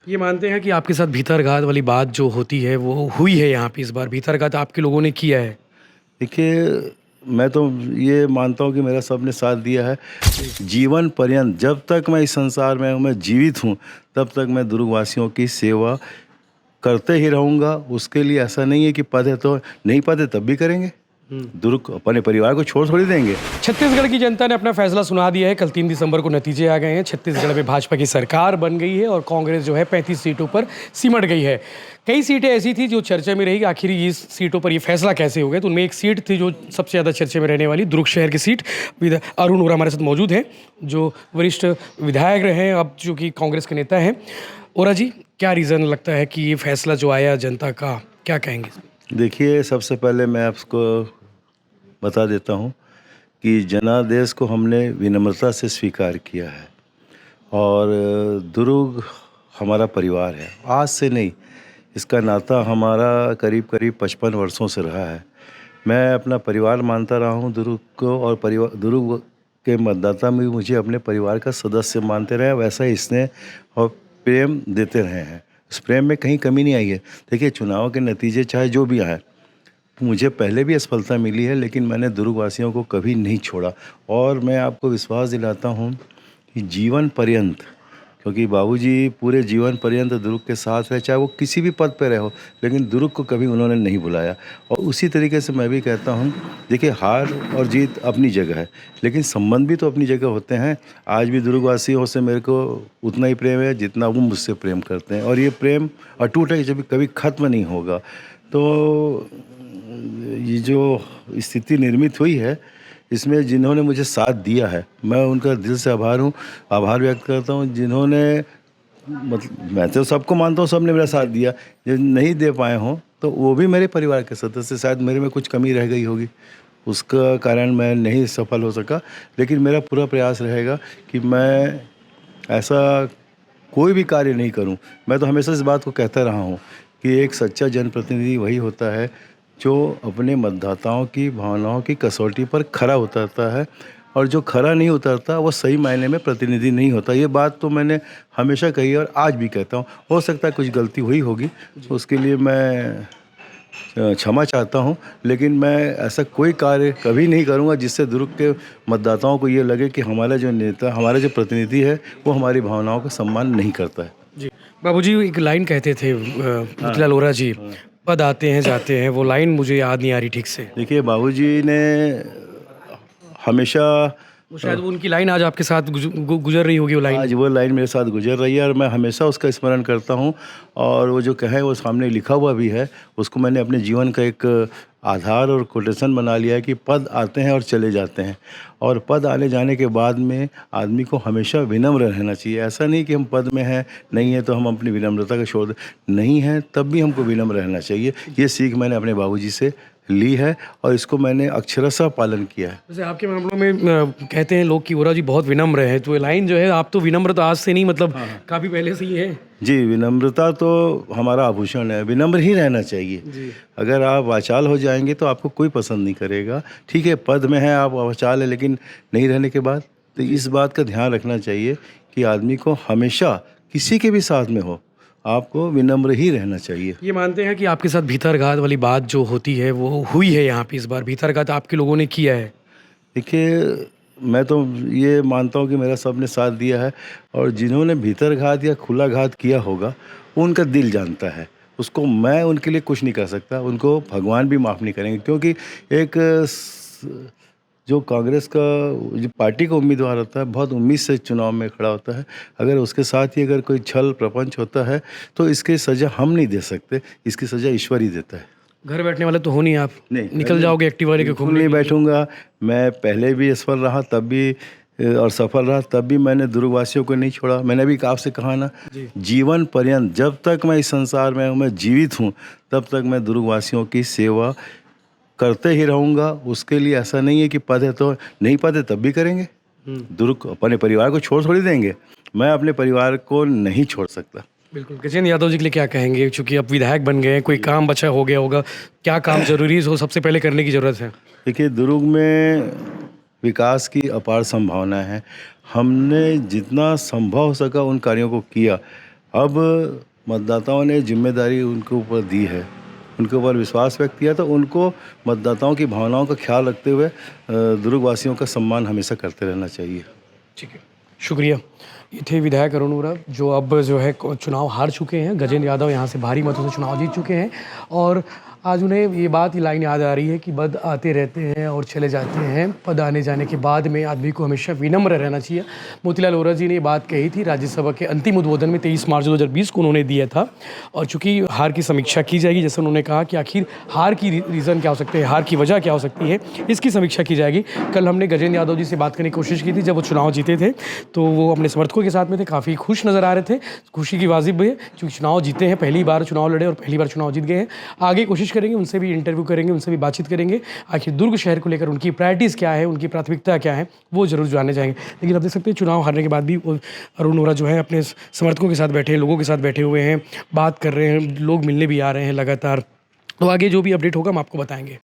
ये मानते हैं कि आपके साथ भीतरघात वाली बात जो होती है वो हुई है यहाँ पे इस बार भीतरघात आपके लोगों ने किया है। देखिए, मैं तो ये मानता हूँ कि मेरा सबने साथ दिया है। जी। जीवन पर्यंत जब तक मैं इस संसार में हूँ, मैं जीवित हूँ, तब तक मैं दुर्गवासियों की सेवा करते ही रहूँगा। उसके लिए ऐसा नहीं है कि पद है तो नहीं, पद है तब भी करेंगे। दुर्ग अपने परिवार को छोड़ थोड़ी देंगे। छत्तीसगढ़ की जनता ने अपना फैसला सुना दिया है। कल 3 दिसंबर को नतीजे आ गए हैं। छत्तीसगढ़ में भाजपा की सरकार बन गई है और कांग्रेस जो है 35 सीटों पर सिमट गई है। कई सीटें ऐसी थी जो चर्चा में रही कि आखिर इस सीटों पर ये फैसला कैसे हो गया। तो उनमें एक सीट थी जो सबसे ज़्यादा चर्चे में रहने वाली, दुर्ग शहर की सीट। अरुण ओरा हमारे साथ मौजूद हैं, जो वरिष्ठ विधायक रहे हैं, अब जो कि कांग्रेस के नेता हैं। ओरा जी, क्या रीज़न लगता है कि ये फैसला जो आया जनता का, क्या कहेंगे? देखिए, सबसे पहले मैं आपको बता देता हूँ कि जनादेश को हमने विनम्रता से स्वीकार किया है और दुर्ग हमारा परिवार है। आज से नहीं, इसका नाता हमारा करीब करीब 55 वर्षों से रहा है। मैं अपना परिवार मानता रहा हूँ दुर्ग को, और परिवार दुर्ग के मतदाता भी मुझे अपने परिवार का सदस्य मानते रहे। वैसा ही स्नेह और प्रेम देते रहे हैं। उस प्रेम में कहीं कमी नहीं आई है। देखिए, चुनाव के नतीजे चाहे जो भी आए, मुझे पहले भी असफलता मिली है, लेकिन मैंने दुर्गवासियों को कभी नहीं छोड़ा। और मैं आपको विश्वास दिलाता हूँ कि जीवन पर्यंत, क्योंकि बाबूजी पूरे जीवन पर्यंत दुर्ग के साथ रहे, चाहे वो किसी भी पद पे रहे हो, लेकिन दुर्ग को कभी उन्होंने नहीं बुलाया। और उसी तरीके से मैं भी कहता हूँ, देखिए, हार और जीत अपनी जगह है, लेकिन संबंध भी तो अपनी जगह होते हैं। आज भी दुर्गवासियों से मेरे को उतना ही प्रेम है जितना वो मुझसे प्रेम करते हैं, और ये प्रेम अटूट है, जब कभी ख़त्म नहीं होगा। तो ये जो स्थिति निर्मित हुई है, इसमें जिन्होंने मुझे साथ दिया है, मैं उनका दिल से आभार व्यक्त करता हूँ। जिन्होंने, मतलब मैं तो सबको मानता हूँ, सबने मेरा साथ दिया। जो नहीं दे पाए हों तो वो भी मेरे परिवार के सदस्य, शायद मेरे में कुछ कमी रह गई होगी, उसका कारण मैं नहीं सफल हो सका। लेकिन मेरा पूरा प्रयास रहेगा कि मैं ऐसा कोई भी कार्य नहीं करूं। मैं तो हमेशा इस बात को कहता रहा हूं कि एक सच्चा जनप्रतिनिधि वही होता है जो अपने मतदाताओं की भावनाओं की कसौटी पर खरा उतरता है, और जो खरा नहीं उतरता वो सही मायने में प्रतिनिधि नहीं होता। ये बात तो मैंने हमेशा कही और आज भी कहता हूँ। हो सकता है कुछ गलती हुई होगी, उसके लिए मैं क्षमा चाहता हूँ, लेकिन मैं ऐसा कोई कार्य कभी नहीं करूँगा जिससे दुर्ग के मतदाताओं को ये लगे कि हमारा जो नेता, हमारा जो प्रतिनिधि है, वो हमारी भावनाओं का सम्मान नहीं करता है। जी। बाबूजी एक लाइन कहते थे मोतीलाल वोरा जी, पद आते हैं जाते हैं, वो लाइन मुझे याद नहीं आ रही ठीक से। देखिए, बाबूजी ने हमेशा, वो शायद वो उनकी लाइन आज आपके साथ गुजर रही होगी वो लाइन। आज वो लाइन मेरे साथ गुजर रही है और मैं हमेशा उसका स्मरण करता हूँ। और वो जो कहे वो सामने लिखा हुआ भी है, उसको मैंने अपने जीवन का एक आधार और कोटेशन बना लिया है कि पद आते हैं और चले जाते हैं, और पद आने जाने के बाद में आदमी को हमेशा विनम्र रहना चाहिए। ऐसा नहीं कि हम पद में हैं, नहीं है तो हम अपनी विनम्रता का छोड़ दें, नहीं है तब भी हमको विनम्र रहना चाहिए। ये सीख मैंने अपने बाबूजी से ली है और इसको मैंने अक्षरशः पालन किया है। जैसे आपके मामलों में कहते हैं लोग कि वोरा जी बहुत विनम्र है, तो ये लाइन जो है, आप तो विनम्र तो आज से नहीं, मतलब काफ़ी पहले से ही है। जी, विनम्रता तो हमारा आभूषण है, विनम्र ही रहना चाहिए। जी। अगर आप वाचाल हो जाएंगे तो आपको कोई पसंद नहीं करेगा। ठीक है, पद में है, आप वाचाल है, लेकिन नहीं रहने के बाद तो इस बात का ध्यान रखना चाहिए कि आदमी को हमेशा किसी के भी साथ में हो, आपको विनम्र ही रहना चाहिए। ये मानते हैं कि आपके साथ भीतरघात वाली बात जो होती है वो हुई है यहाँ पे इस बार भीतरघात आपके लोगों ने किया है। देखिए, मैं तो ये मानता हूँ कि मेरा सबने साथ दिया है, और जिन्होंने भीतर घात या खुला घात किया होगा वो उनका दिल जानता है। उसको मैं उनके लिए कुछ नहीं कर सकता, उनको भगवान भी माफ़ नहीं करेंगे। क्योंकि एक जो कांग्रेस का जो पार्टी का उम्मीदवार होता है, बहुत उम्मीद से चुनाव में खड़ा होता है। अगर उसके साथ ही अगर कोई छल प्रपंच होता है तो इसकी सज़ा हम नहीं दे सकते, इसकी सज़ा ईश्वर ही देता है। घर बैठने वाले तो हो नहीं आप, नहीं, निकल जाओगे एक्टिवा लेके बिल्कुल घूमने नहीं के लिए। बैठूंगा। मैं पहले भी असफल रहा तब भी, और सफल रहा तब भी, मैंने दुर्गवासियों को नहीं छोड़ा। मैंने भी आपसे कहा ना, जीवन पर्यंत जब तक मैं इस संसार में हूँ, मैं जीवित हूँ, तब तक मैं दुर्गवासियों की सेवा करते ही रहूँगा। उसके लिए ऐसा नहीं है कि पद है तो नहीं, पद है तब भी करेंगे। दुर्ग अपने परिवार को छोड़ थोड़ी देंगे। मैं अपने परिवार को नहीं छोड़ सकता। बिल्कुल। गजेंद्र यादव जी के लिए क्या कहेंगे, चूंकि अब विधायक बन गए हैं, कोई काम बचा हो गया होगा, क्या काम जरूरी हो सबसे पहले करने की जरूरत है? देखिए, दुर्ग में विकास की अपार संभावना है। हमने जितना संभव हो सका उन कार्यों को किया। अब मतदाताओं ने जिम्मेदारी उनके ऊपर दी है, उनके ऊपर विश्वास व्यक्त किया, तो उनको मतदाताओं की भावनाओं का ख्याल रखते हुए दुर्ग वासियों का सम्मान हमेशा करते रहना चाहिए। ठीक है, शुक्रिया। ये थे विधायक अरुण वोरा, जो अब जो है चुनाव हार चुके हैं। गजेंद्र यादव यहाँ से भारी मतों से चुनाव जीत चुके हैं और आज उन्हें ये बात, ये लाइन याद आ रही है कि बद आते रहते हैं और चले जाते हैं, पद आने जाने के बाद में आदमी को हमेशा विनम्र रहना चाहिए। मोतीलाल वोरा जी ने ये बात कही थी राज्यसभा के अंतिम उद्बोधन में 23 मार्च 2020 को उन्होंने दिया था। और चूंकि हार की समीक्षा की जाएगी, जैसे उन्होंने कहा कि आखिर हार की रीज़न क्या हो सकते हैं, हार की वजह क्या हो सकती है, इसकी समीक्षा की जाएगी। कल हमने गजेंद्र यादव जी से बात करने की कोशिश की थी जब वो चुनाव जीते थे, तो वो अपने समर्थकों के साथ में थे, काफ़ी खुश नज़र आ रहे थे। खुशी की वाजिब है क्योंकि चुनाव जीते हैं, पहली बार चुनाव लड़े और पहली बार चुनाव जीत गए हैं। आगे कोशिश करेंगे, उनसे भी इंटरव्यू करेंगे, उनसे भी बातचीत करेंगे, आखिर दुर्ग शहर को लेकर उनकी प्रायोरिटीज़ क्या है, उनकी प्राथमिकता क्या है, वो जरूर जानने जाएंगे। लेकिन आप देख सकते हैं चुनाव हारने के बाद भी अरुण वोरा जो है अपने समर्थकों के साथ बैठे हैं, लोगों के साथ बैठे हुए हैं, बात कर रहे हैं, लोग मिलने भी आ रहे हैं लगातार। तो आगे जो भी अपडेट होगा हम आपको बताएंगे।